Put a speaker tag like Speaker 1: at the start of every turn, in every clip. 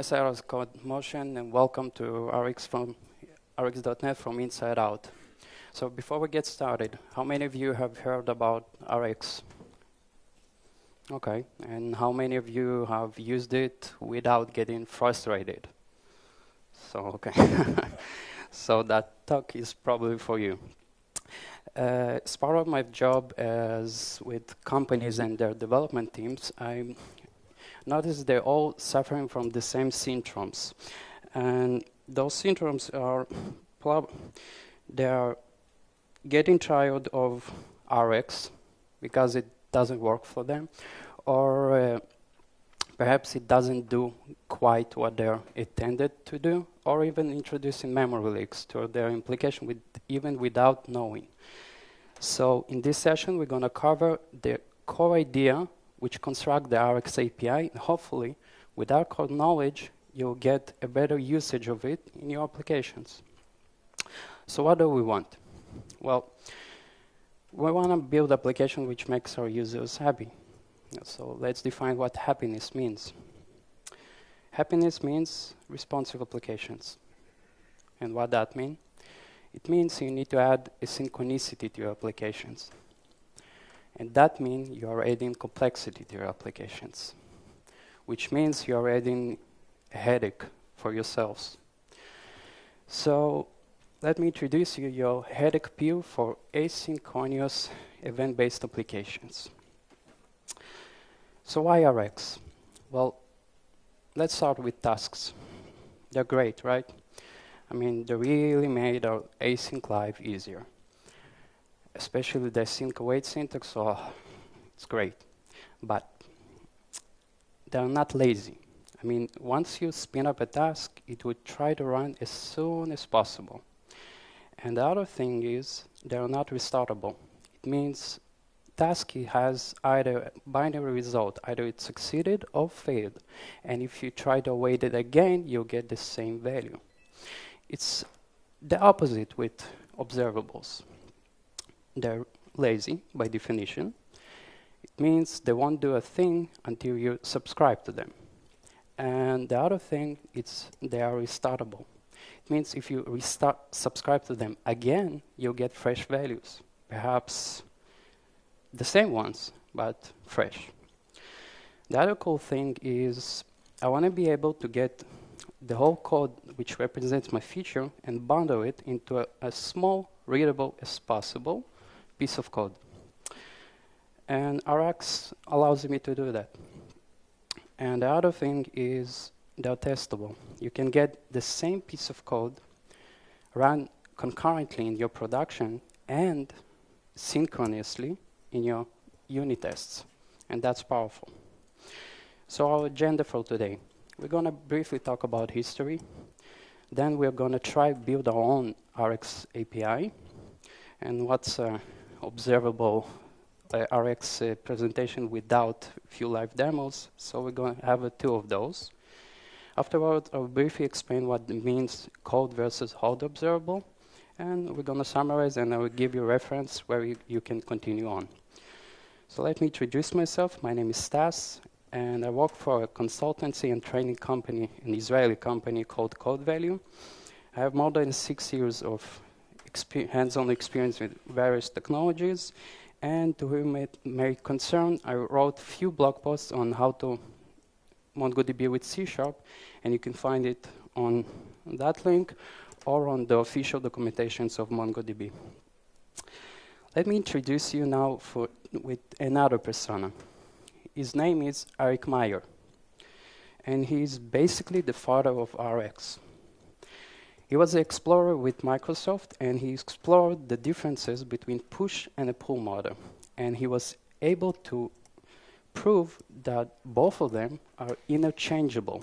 Speaker 1: Buenos Aires Codemotion, and welcome to RX.net from Inside Out. So before we get started, how many of you have heard about RX? Okay, and how many of you have used it without getting frustrated? So, okay. So that talk is probably for you. As part of my job as with companies and their development teams, I notice they're all suffering from the same syndromes. And those syndromes are, they are getting tired of RX because it doesn't work for them, or perhaps it doesn't do quite what they're intended to do, or even introducing memory leaks to their implication even without knowing. So in this session, we're going to cover the core idea which construct the RX API, and hopefully, with our code knowledge, you'll get a better usage of it in your applications. So what do we want? Well, we want to build application which makes our users happy. So let's define what happiness means. Happiness means responsive applications. And what that means? It means you need to add a synchronicity to your applications. And that means you are adding complexity to your applications, which means you are adding a headache for yourselves. So let me introduce you your headache pill for asynchronous event-based applications. So why RX? Well, let's start with tasks. They're great, right? I mean, they really made our async life easier. Especially the async await syntax, oh, it's great. But they're not lazy. I mean, once you spin up a task, it would try to run as soon as possible. And the other thing is, they're not restartable. It means task has either a binary result, either it succeeded or failed. And if you try to await it again, you'll get the same value. It's the opposite with observables. They're lazy by definition. It means they won't do a thing until you subscribe to them. And the other thing, they are restartable. It means if you subscribe to them again, you'll get fresh values. Perhaps the same ones, but fresh. The other cool thing is I want to be able to get the whole code which represents my feature and bundle it into a small, readable as possible piece of code. And RX allows me to do that. And the other thing is they're testable. You can get the same piece of code run concurrently in your production and synchronously in your unit tests. And that's powerful. So our agenda for today. We're going to briefly talk about history. Then we're going to try build our own RX API. And what's observable RX presentation without few live demos. So we're going to have two of those. Afterwards, I'll briefly explain what it means code versus hard observable. And we're going to summarize, and I will give you a reference where you can continue on. So let me introduce myself. My name is Stas, and I work for a consultancy and training company, an Israeli company called CodeValue. I have more than 6 years of hands-on experience with various technologies, and to whom it may concern, I wrote a few blog posts on how to MongoDB with C#, and you can find it on that link or on the official documentations of MongoDB. Let me introduce you now with another persona. His name is Meyer, and he's basically the father of RX. He was an explorer with Microsoft, and he explored the differences between push and a pull model. And he was able to prove that both of them are interchangeable,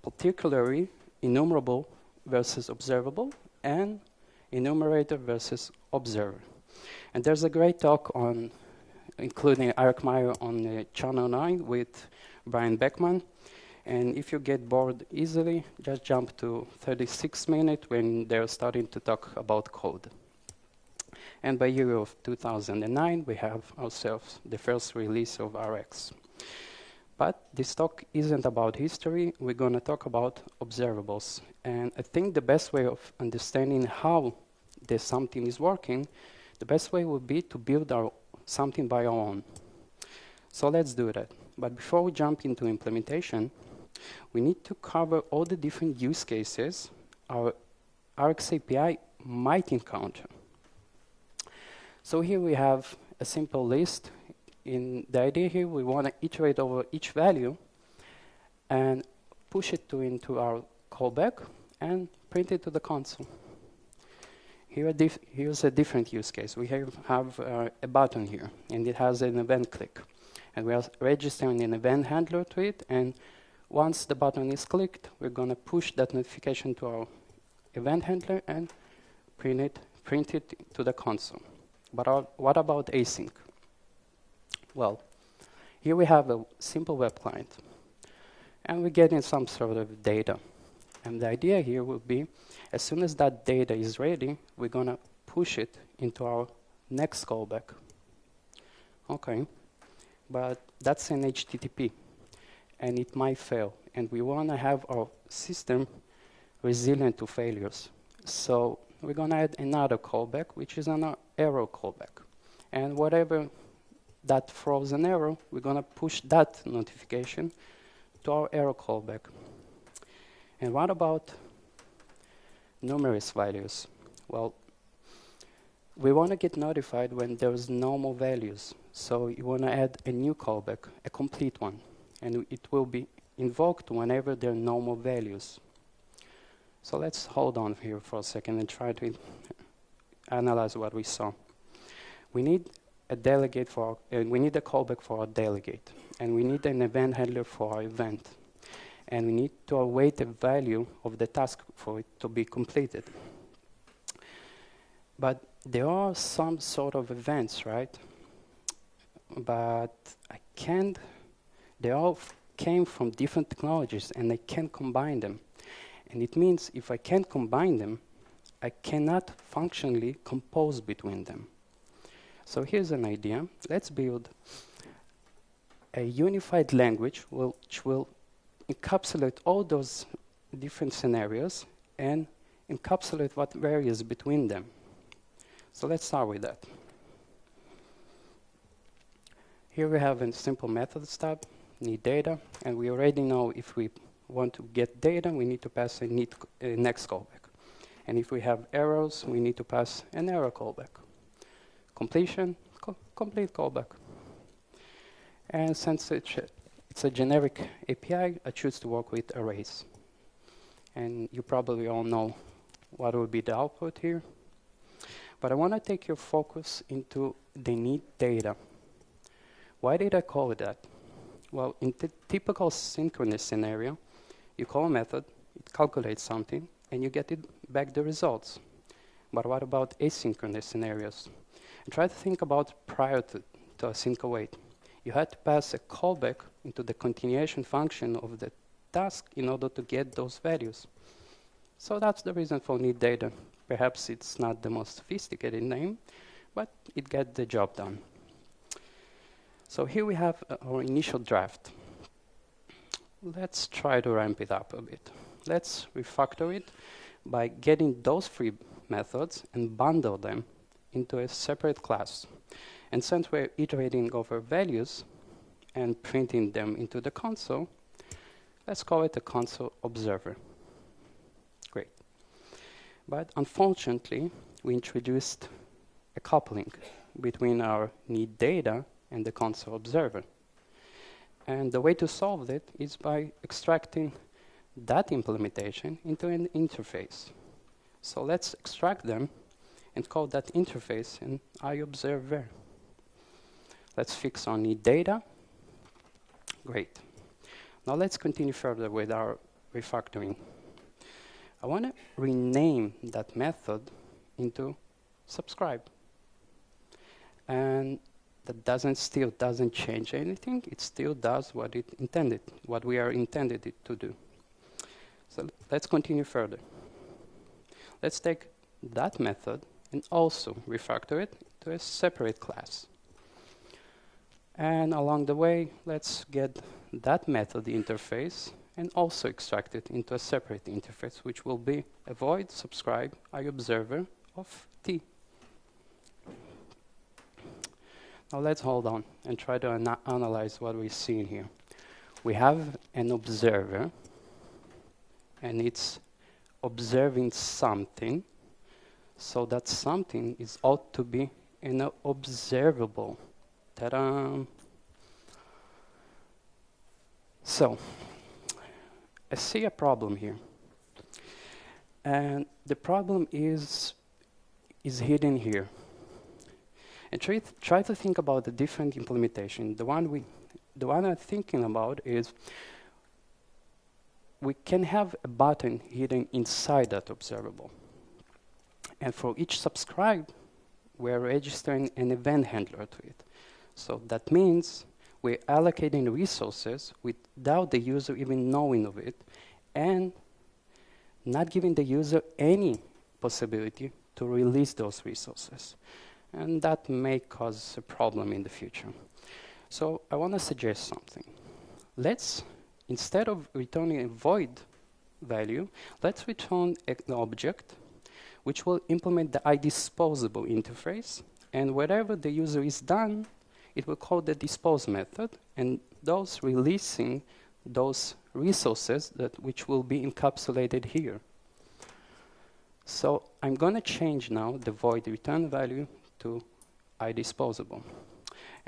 Speaker 1: particularly enumerable versus observable, and enumerator versus observer. And there's a great talk on, including Eric Meyer on Channel 9 with Brian Beckman. And if you get bored easily, just jump to 36 minutes when they're starting to talk about code. And by year of 2009, we have ourselves the first release of RX. But this talk isn't about history. We're going to talk about observables. And I think the best way of understanding how this something is working, the best way would be to build something by our own. So let's do that. But before we jump into implementation, we need to cover all the different use cases our Rx API might encounter. So here we have a simple list. In the idea here, we want to iterate over each value and push it into our callback and print it to the console. Here's a different use case. We have a button here, and it has an event click. And we are registering an event handler to it, and once the button is clicked, we're going to push that notification to our event handler and print it to the console. But what about async? Well, here we have a simple web client, and we're getting some sort of data. And the idea here will be, as soon as that data is ready, we're going to push it into our next callback. Okay, but that's an HTTP, and it might fail. And we want to have our system resilient to failures. So we're going to add another callback, which is an error callback. And whatever that throws an error, we're going to push that notification to our error callback. And what about numerous values? Well, we want to get notified when there's no more values. So you want to add a new callback, a complete one. And it will be invoked whenever there are no more values. So let's hold on here for a second and try to analyze what we saw. We need a delegate for, we need a callback for our delegate. And we need an event handler for our event. And we need to await the value of the task for it to be completed. But there are some sort of events, right? But they all came from different technologies, and I can't combine them. And it means if I can't combine them, I cannot functionally compose between them. So here's an idea. Let's build a unified language which will encapsulate all those different scenarios and encapsulate what varies between them. So let's start with that. Here we have a simple methods tab, need data, and we already know if we want to get data, we need to pass a next callback. And if we have errors, we need to pass an error callback. Completion, complete callback. And since it's a generic API, I choose to work with arrays. And you probably all know what will be the output here. But I want to take your focus into the need data. Why did I call it that? Well, in the typical synchronous scenario, you call a method, it calculates something, and you get it back the results. But what about asynchronous scenarios? And try to think about prior to async await. You had to pass a callback into the continuation function of the task in order to get those values. So that's the reason for need data. Perhaps it's not the most sophisticated name, but it gets the job done. So here we have our initial draft. Let's try to ramp it up a bit. Let's refactor it by getting those three methods and bundle them into a separate class. And since we're iterating over values and printing them into the console, let's call it a console observer. Great. But unfortunately, we introduced a coupling between our need data and the console observer. And the way to solve it is by extracting that implementation into an interface. So let's extract them and call that interface an iObserver. Let's fix our need data. Great. Now let's continue further with our refactoring. I want to rename that method into subscribe. And that still doesn't change anything. It still does what it intended, what we are intended it to do. So let's continue further. Let's take that method and also refactor it to a separate class. And along the way, let's get that method interface and also extract it into a separate interface, which will be a void subscribe iObserver of t. Now let's hold on and try to analyze what we're seeing here. We have an observer, and it's observing something, so that something is ought to be an observable. Ta-da! So, I see a problem here. And the problem is hidden here. And try to think about the different implementation. The one I'm thinking about is we can have a button hidden inside that observable. And for each subscribe, we're registering an event handler to it. So that means we're allocating resources without the user even knowing of it, and not giving the user any possibility to release those resources. And that may cause a problem in the future. So I want to suggest something. Let's, instead of returning a void value, let's return an object which will implement the iDisposable interface, and whatever the user is done, it will call the dispose method, and those releasing those resources which will be encapsulated here. So I'm going to change now the void return value to iDisposable.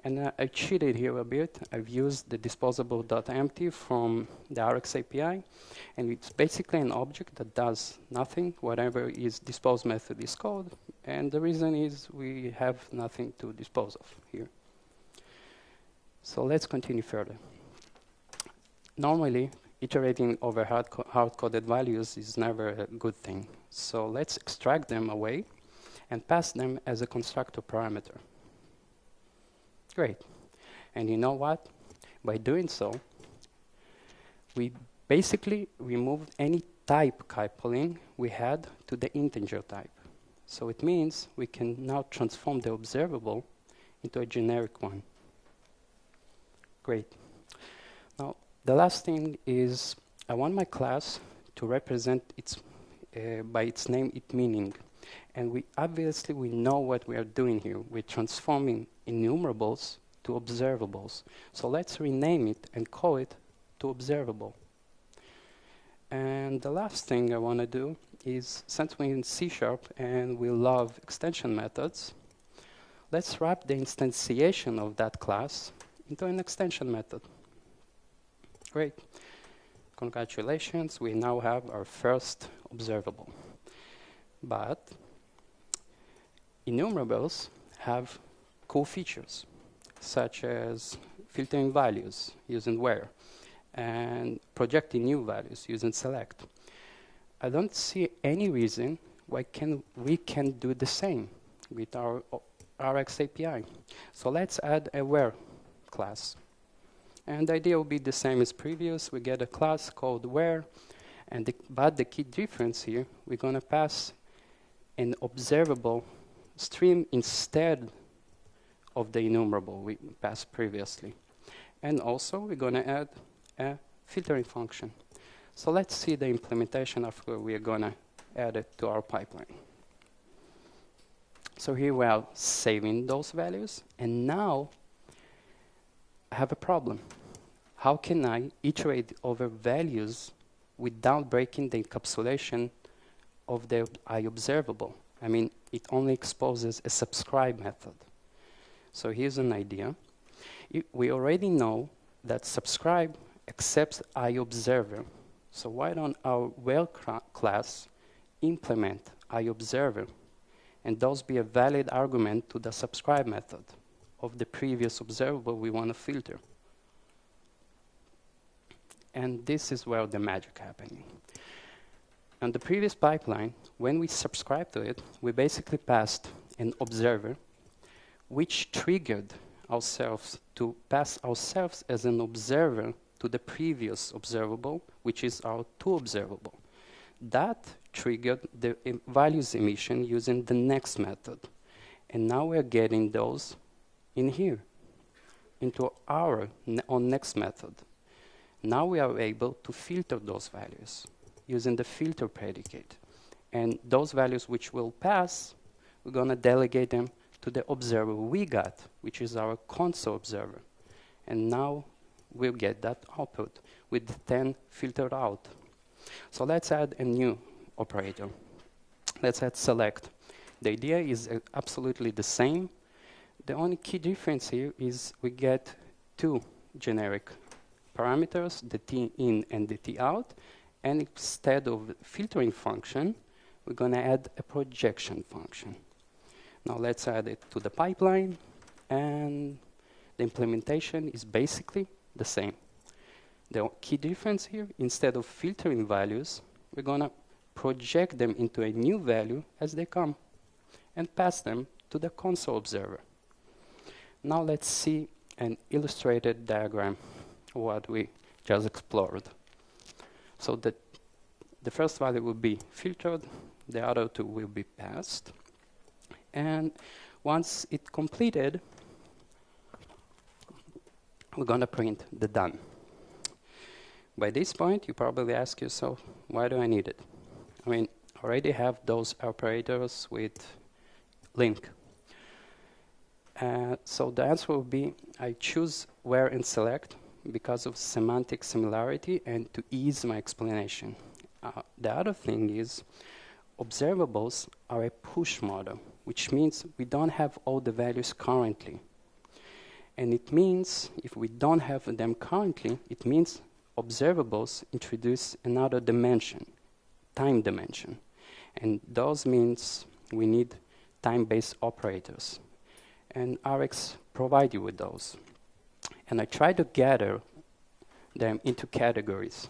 Speaker 1: And I cheated here a bit. I've used the disposable.empty from the Rx API, and it's basically an object that does nothing, whatever is dispose method is called, and the reason is we have nothing to dispose of here. So let's continue further. Normally, iterating over hard-coded values is never a good thing. So let's extract them away and pass them as a constructor parameter. Great. And you know what? By doing so, we basically removed any type coupling we had to the integer type. So it means we can now transform the observable into a generic one. Great. Now, the last thing is I want my class to represent its by its name, its meaning. And we know what we are doing here. We're transforming enumerables to observables. So let's rename it and call it to observable. And the last thing I want to do is, since we're in C# and we love extension methods, let's wrap the instantiation of that class into an extension method. Great. Congratulations, we now have our first observable. But enumerables have cool features, such as filtering values using where, and projecting new values using select. I don't see any reason why we can do the same with our Rx API. So let's add a where class. And the idea will be the same as previous. We get a class called where, but the key difference here, we're going to pass an observable stream instead of the enumerable we passed previously. And also, we're going to add a filtering function. So let's see the implementation after we are going to add it to our pipeline. So here we are saving those values, and now I have a problem. How can I iterate over values without breaking the encapsulation of the iObservable? I mean, it only exposes a subscribe method. So here's an idea. We already know that subscribe accepts iObserver. So why don't our where class implement iObserver, and those be a valid argument to the subscribe method of the previous observable we want to filter. And this is where the magic happening. On the previous pipeline, when we subscribe to it, we basically passed an observer, which triggered ourselves to pass ourselves as an observer to the previous observable, which is our toObservable. That triggered the values emission using the next method. And now we're getting those in here, into our own next method. Now we are able to filter those values using the filter predicate. And those values which will pass, we're going to delegate them to the observer we got, which is our console observer. And now we'll get that output with the 10 filtered out. So let's add a new operator. Let's add select. The idea is absolutely the same. The only key difference here is we get two generic parameters, the t in and the t out. And instead of filtering function, we're going to add a projection function. Now let's add it to the pipeline, and the implementation is basically the same. The key difference here, instead of filtering values, we're going to project them into a new value as they come and pass them to the console observer. Now let's see an illustrated diagram of what we just explored. So the first value will be filtered, the other two will be passed. And once it's completed, we're going to print the done. By this point, you probably ask yourself, why do I need it? I mean, I already have those operators with link. So the answer will be, I choose where and select because of semantic similarity and to ease my explanation. The other thing is, observables are a push model, which means we don't have all the values currently. And it means, if we don't have them currently, it means observables introduce another dimension, time dimension. And those means we need time-based operators. And RX provide you with those. And I try to gather them into categories.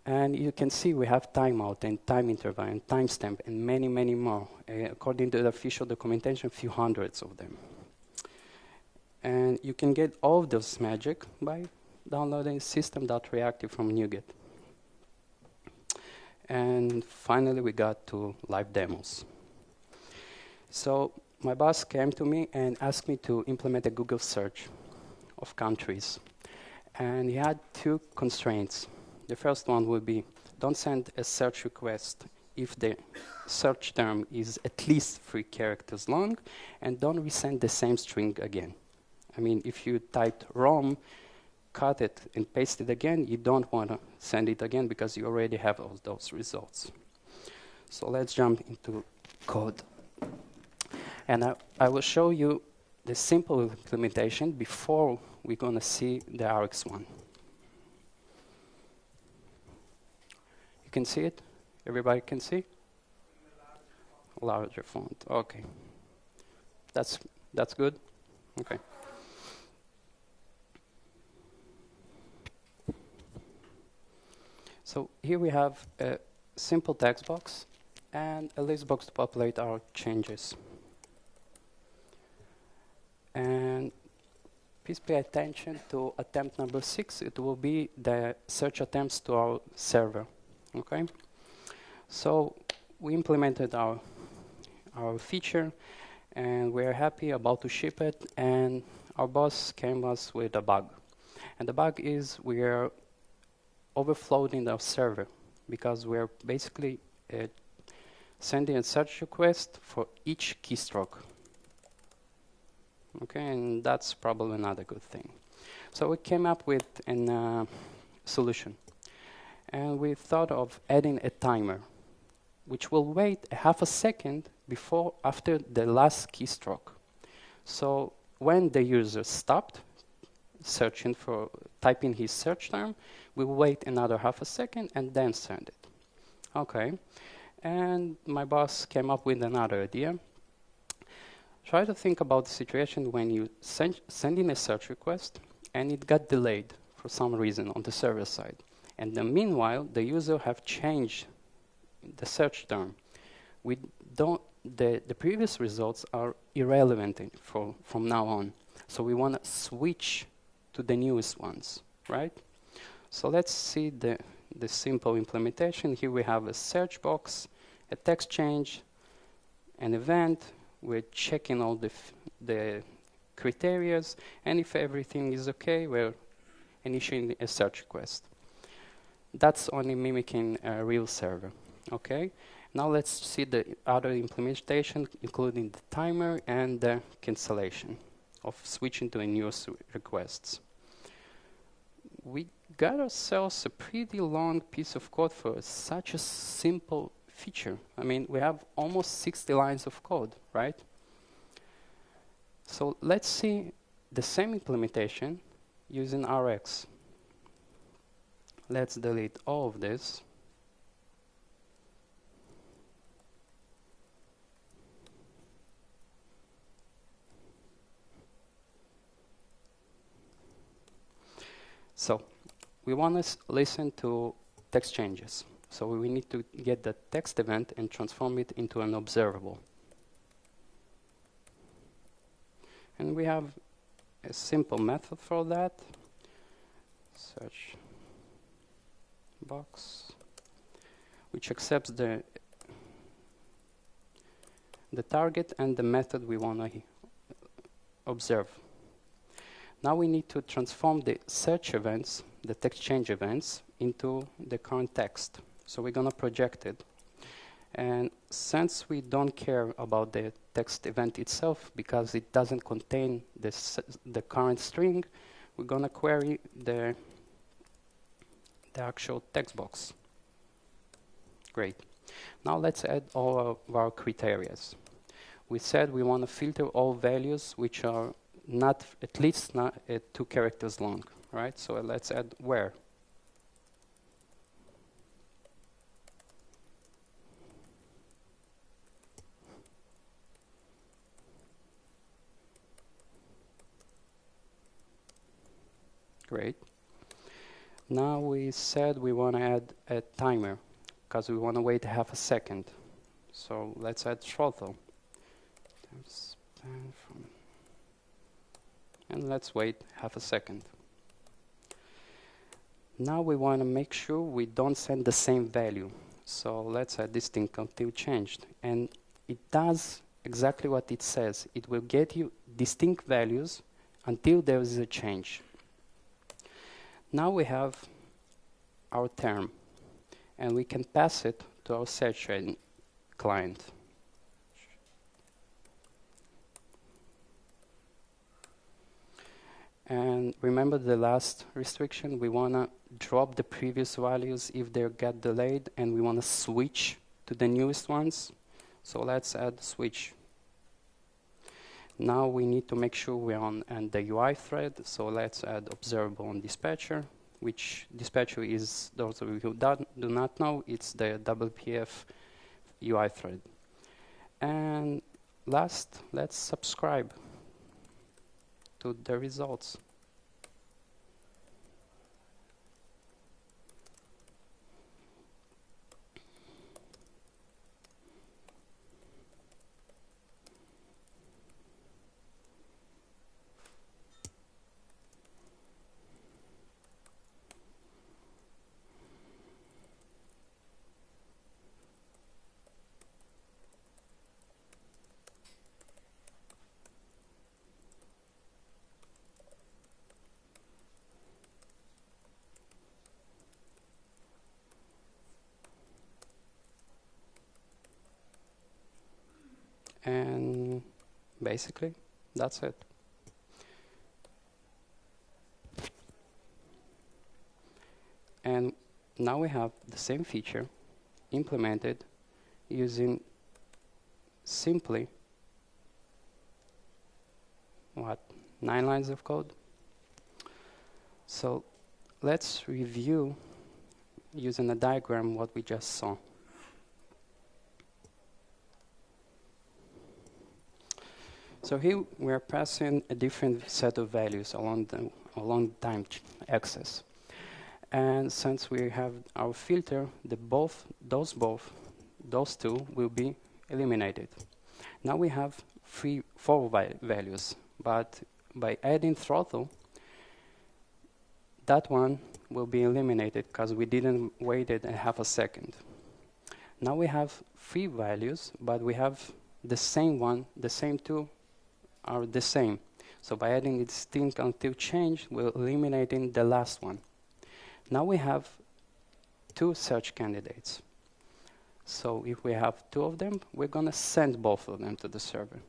Speaker 1: And you can see we have timeout and time interval and timestamp and many, many more. According to the official documentation, a few hundreds of them. And you can get all of this magic by downloading system.reactive from NuGet. And finally, we got to live demos. So my boss came to me and asked me to implement a Google search of countries. And he had two constraints. The first one would be, don't send a search request if the search term is at least 3 characters long, and don't resend the same string again. I mean, if you typed Rome, cut it and paste it again, you don't want to send it again because you already have all those results. So let's jump into code. And I will show you the simple implementation before we're going to see the RX one. You can see it? Everybody can see? Larger font. Okay. That's good? Okay. So here we have a simple text box and a list box to populate our changes. And please pay attention to attempt number 6. It will be the search attempts to our server. Okay? So we implemented our feature, and we're happy about to ship it, and our boss came us with a bug. And the bug is we're overflowing our server because we're basically sending a search request for each keystroke. Okay, and that's probably not a good thing. So we came up with a solution. And we thought of adding a timer, which will wait a half a second after the last keystroke. So when the user stopped searching for typing his search term, we will wait another half a second and then send it. Okay. And my boss came up with another idea. Try to think about the situation when you send in a search request and it got delayed for some reason on the server side. And then meanwhile, the user have changed the search term. The previous results are irrelevant from now on. So we want to switch to the newest ones, right? So let's see the simple implementation. Here we have a search box, a text change, an event. We're checking all the criteria, and if everything is okay, we're initiating a search request. That's only mimicking a real server. Okay. Now let's see the other implementation, including the timer and the cancellation of switching to a new requests. We got ourselves a pretty long piece of code for such a simple feature. I mean, we have almost 60 lines of code, right? So let's see the same implementation using Rx. Let's delete all of this. So we want to listen to text changes. So we need to get the text event and transform it into an observable. And we have a simple method for that. Search box, which accepts the target and the method we want to observe. Now we need to transform the search events, the text change events, into the current text. So we're going to project it. And since we don't care about the text event itself because it doesn't contain the current string, we're going to query the actual text box. Great. Now let's add all of our criteria. We said we want to filter all values which are not at least not 2 characters long, right? So let's add where. Great. Now we said we want to add a timer because we want to wait half a second. So let's add throttle. And let's wait half a second. Now we want to make sure we don't send the same value. So let's add distinct until changed. And it does exactly what it says. It will get you distinct values until there is a change. Now we have our term, and we can pass it to our search client. And remember the last restriction, we want to drop the previous values if they get delayed, and we want to switch to the newest ones. So let's add switch. Now we need to make sure we're on the UI thread, so let's add observable on dispatcher, which dispatcher is, those of you who do not know, it's the WPF UI thread. And last, let's subscribe to the results. And basically, that's it. And now we have the same feature implemented using simply, 9 lines of code? So let's review using a diagram what we just saw. So here we are passing a different set of values along the time axis. And since we have our filter, those two will be eliminated. Now we have 4 values, but by adding throttle, that one will be eliminated because we didn't wait it a half a second. Now we have 3 values, but we have the same one, the same 2 are the same. So by adding distinct until change, we're eliminating the last one. Now we have two search candidates. So if we have two of them, we're going to send both of them to the server.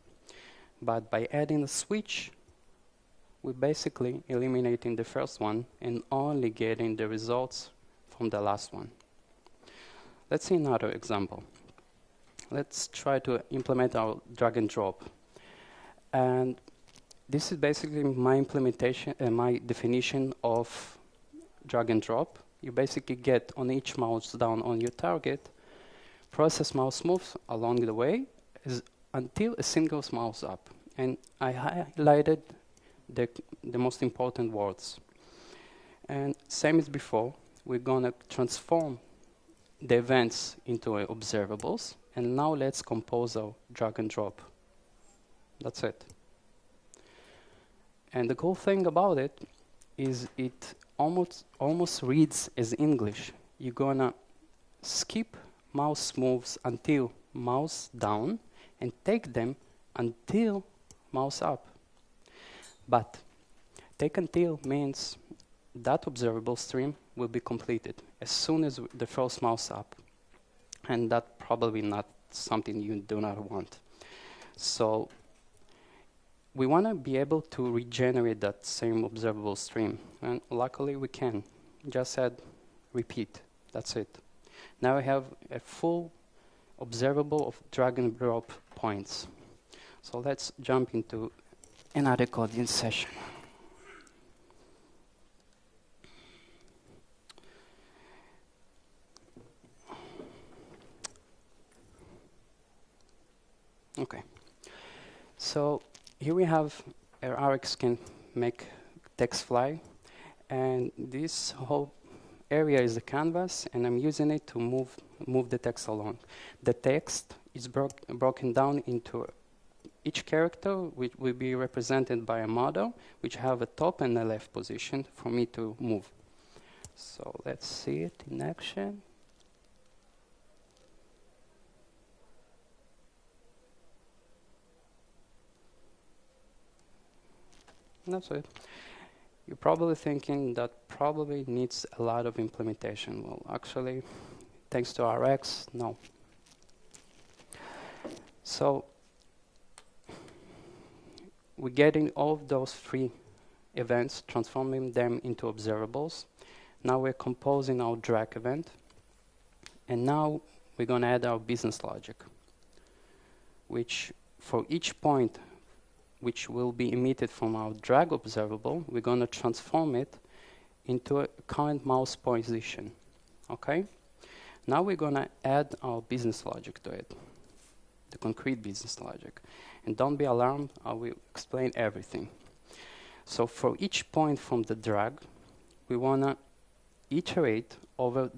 Speaker 1: But by adding a switch, we're basically eliminating the first one and only getting the results from the last one. Let's see another example. Let's try to implement our drag and drop. And this is basically my implementation and my definition of drag and drop. You basically get on each mouse down on your target, process mouse moves along the way until a single mouse up. And I highlighted the most important words. And same as before, we're going to transform the events into observables. And now let's compose our drag and drop. That's it. And the cool thing about it is it almost reads as English. You're going to skip mouse moves until mouse down and take them until mouse up. But take until means that observable stream will be completed as soon as the first mouse up. And that's probably not something you do not want. So we want to be able to regenerate that same observable stream. And luckily we can. Just add repeat. That's it. Now we have a full observable of drag and drop points. So let's jump into another coding session. Okay. So here we have Rx can make Textfly, and this whole area is the canvas, and I'm using it to move the text along. The text is broken down into each character, which will be represented by a model, which have a top and a left position for me to move. So let's see it in action. That's it. You're probably thinking that probably needs a lot of implementation. Well, actually, thanks to Rx, no. So we're getting all of those three events, transforming them into observables. Now we're composing our drag event. And now we're going to add our business logic, which for each point which will be emitted from our drag observable, we're going to transform it into a current mouse position. Okay? Now we're going to add our business logic to it, the concrete business logic. And don't be alarmed, I will explain everything. So for each point from the drag, we want to iterate over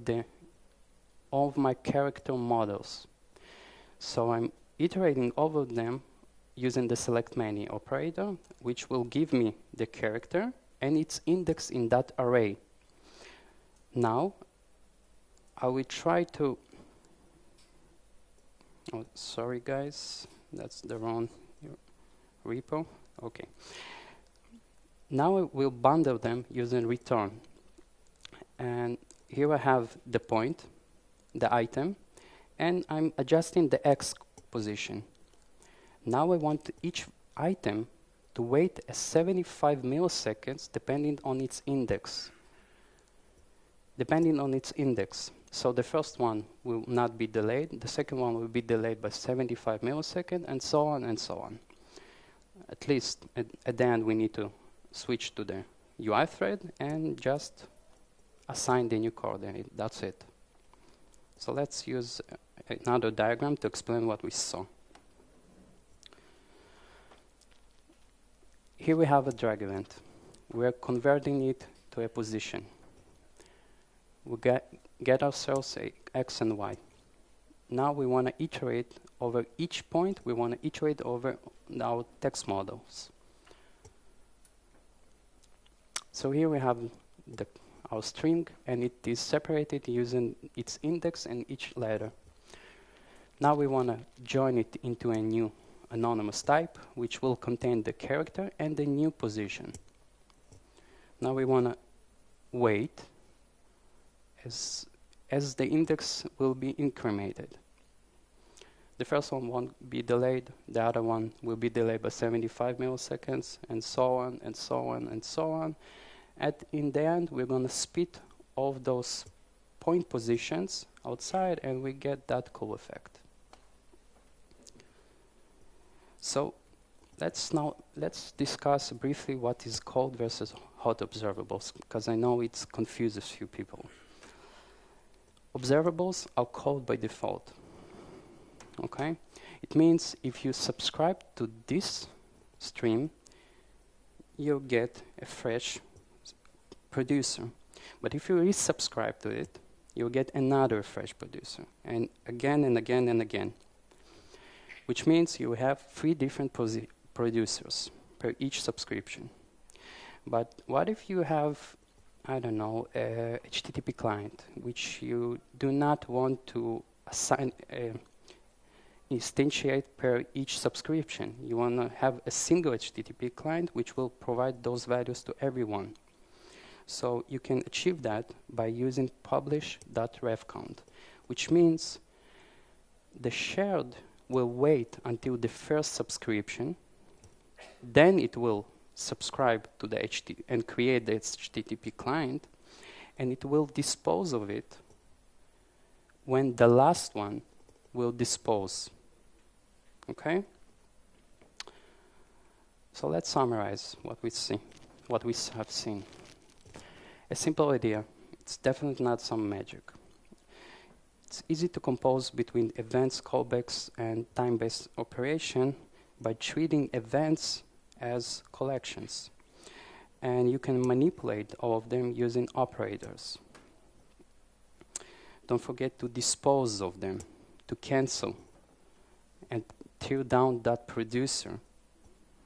Speaker 1: all of my character models. So I'm iterating over them using the select many operator, which will give me the character and its index in that array. Now, I will try to, oh, sorry guys, that's the wrong repo. Okay. Now I will bundle them using return. And here I have the point, the item, and I'm adjusting the X position. Now I want each item to wait 75 milliseconds depending on its index. So the first one will not be delayed, the second one will be delayed by 75 milliseconds, and so on and so on. At least at the end we need to switch to the UI thread and just assign the new coordinate. That's it. So let's use another diagram to explain what we saw. Here we have a drag event. We're converting it to a position. We get ourselves a X and Y. Now we want to iterate over each point. We want to iterate over our text models. So here we have our string, and it is separated using its index and each letter. Now we want to join it into a new anonymous type, which will contain the character and the new position. Now we want to wait as the index will be incremented. The first one won't be delayed, the other one will be delayed by 75 milliseconds, and so on, and so on, and so on. In the end, we're going to spit all those point positions outside, and we get that cool effect. So let's discuss briefly what is cold versus hot observables, because I know it confuses few people. Observables are cold by default. Okay? It means if you subscribe to this stream, you get a fresh producer. But if you resubscribe to it, you'll get another fresh producer, and again and again and again. Which means you have 3 different producers per each subscription. But what if you have, I don't know, a HTTP client, which you do not want to assign instantiate per each subscription? You want to have a single HTTP client which will provide those values to everyone. So you can achieve that by using publish.revcount, which means the shared will wait until the first subscription, then it will subscribe to the HTTP and create the HTTP client, and it will dispose of it when the last one will dispose. Okay? So let's summarize what we see, what we have seen. A simple idea. It's definitely not some magic. It's easy to compose between events, callbacks, and time-based operation by treating events as collections. And you can manipulate all of them using operators. Don't forget to dispose of them, to cancel, and tear down that producer.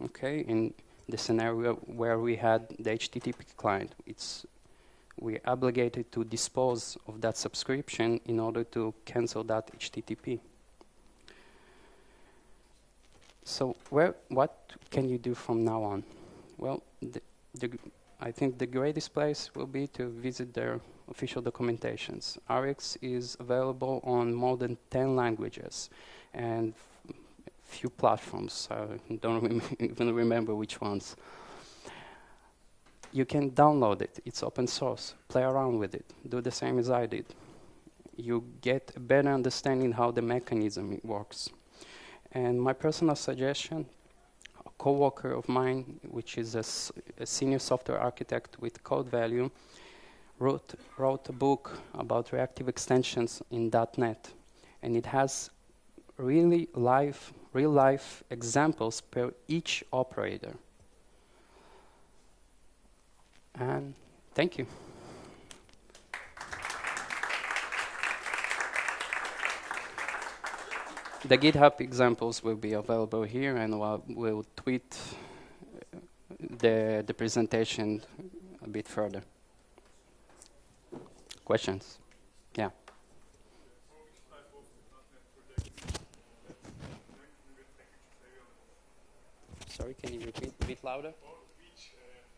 Speaker 1: Okay, in the scenario where we had the HTTP client, we're obligated to dispose of that subscription in order to cancel that HTTP. So what can you do from now on? Well, I think the greatest place will be to visit their official documentations. RX is available on more than 10 languages and few platforms. I don't even remember which ones. You can download it. It's open source. Play around with it. Do the same as I did. You get a better understanding how the mechanism works. And my personal suggestion, a coworker of mine, which is a senior software architect with code value, wrote a book about reactive extensions in .NET. And it has really real-life examples per each operator. And thank you. The GitHub examples will be available here, and we'll tweet the presentation a bit further. Questions? Yeah. Sorry, can you repeat a bit louder?
Speaker 2: Which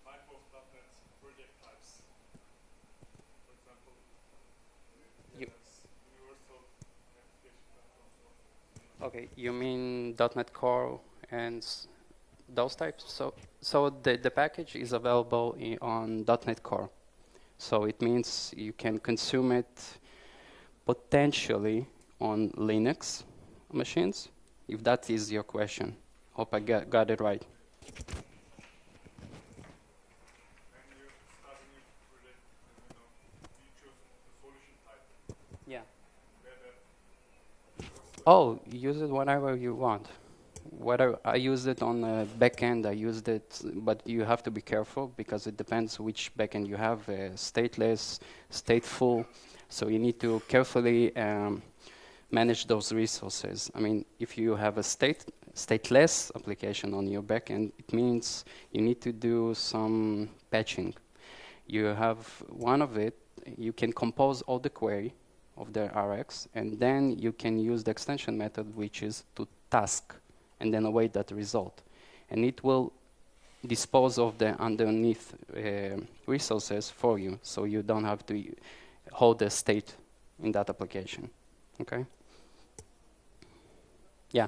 Speaker 2: type of .NET project types? For example, universal application platforms.
Speaker 1: Okay, you mean .NET Core and those types? So the package is available on .NET Core. So it means you can consume it potentially on Linux machines, if that is your question. Hope I got it right. Yeah. Oh, use it whenever you want. Whether I use it on a backend, I used it, but you have to be careful because it depends which backend you have, stateless, stateful. So you need to carefully manage those resources. I mean, if you have a stateless application on your backend, it means you need to do some patching. You have one of it, you can compose all the query of the RX, and then you can use the extension method, which is to task and then await that result. And it will dispose of the underneath resources for you, so you don't have to hold the state in that application. Okay? Yeah.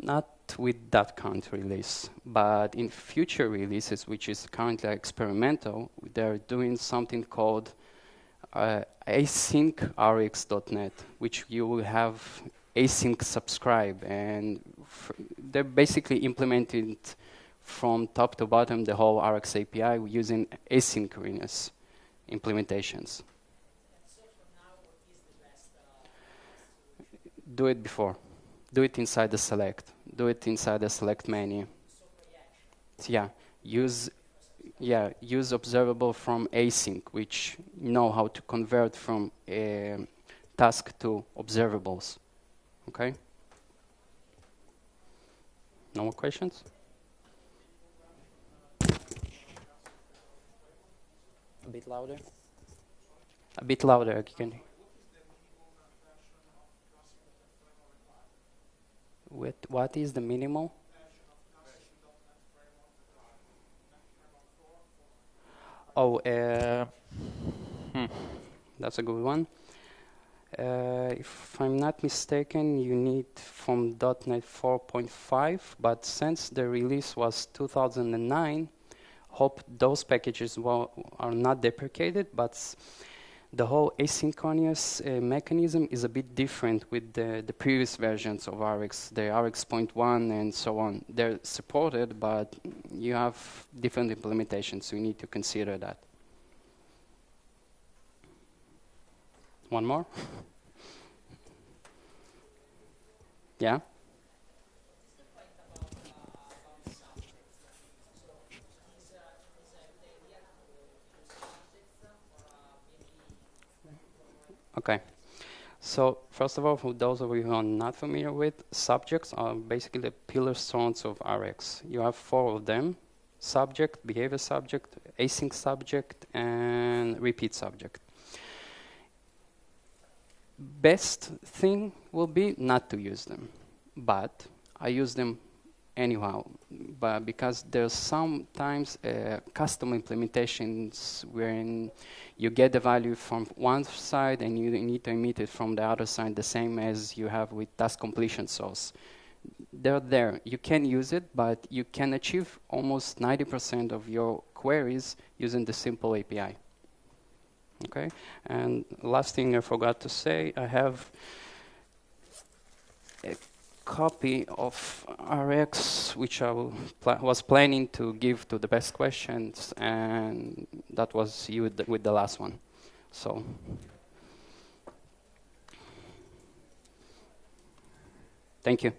Speaker 1: Not with that current release, but in future releases, which is currently experimental, they're doing something called async rx.net, which you will have async subscribe, and they're basically implementing from top to bottom the whole Rx API using asynchronous implementations.
Speaker 3: So for now, what is the best
Speaker 1: Do it before. Do it inside the select. Do it inside the select menu. So use observable from async, which know how to convert from task to observables. Okay? No more questions? A bit louder. A bit louder, can you? What is the minimal? Oh, that's a good one. If I'm not mistaken, you need from .NET 4.5, but since the release was 2009, hope those packages are not deprecated, but the whole asynchronous mechanism is a bit different with the previous versions of Rx, the Rx.1 and so on. They're supported, but you have different implementations, so you need to consider that. One more? Yeah? Okay. So first of all, for those of you who are not familiar with, subjects are basically the pillar stones of Rx. You have 4 of them: subject, behavior subject, async subject, and repeat subject. Best thing will be not to use them, but I use them anyhow, but because there's sometimes custom implementations wherein you get the value from one side and you need to emit it from the other side, the same as you have with task completion source. They're there. You can use it, but you can achieve almost 90% of your queries using the simple API. Okay, and last thing I forgot to say, I have a copy of Rx, which I was planning to give to the best questions, and that was you with the last one. So, thank you.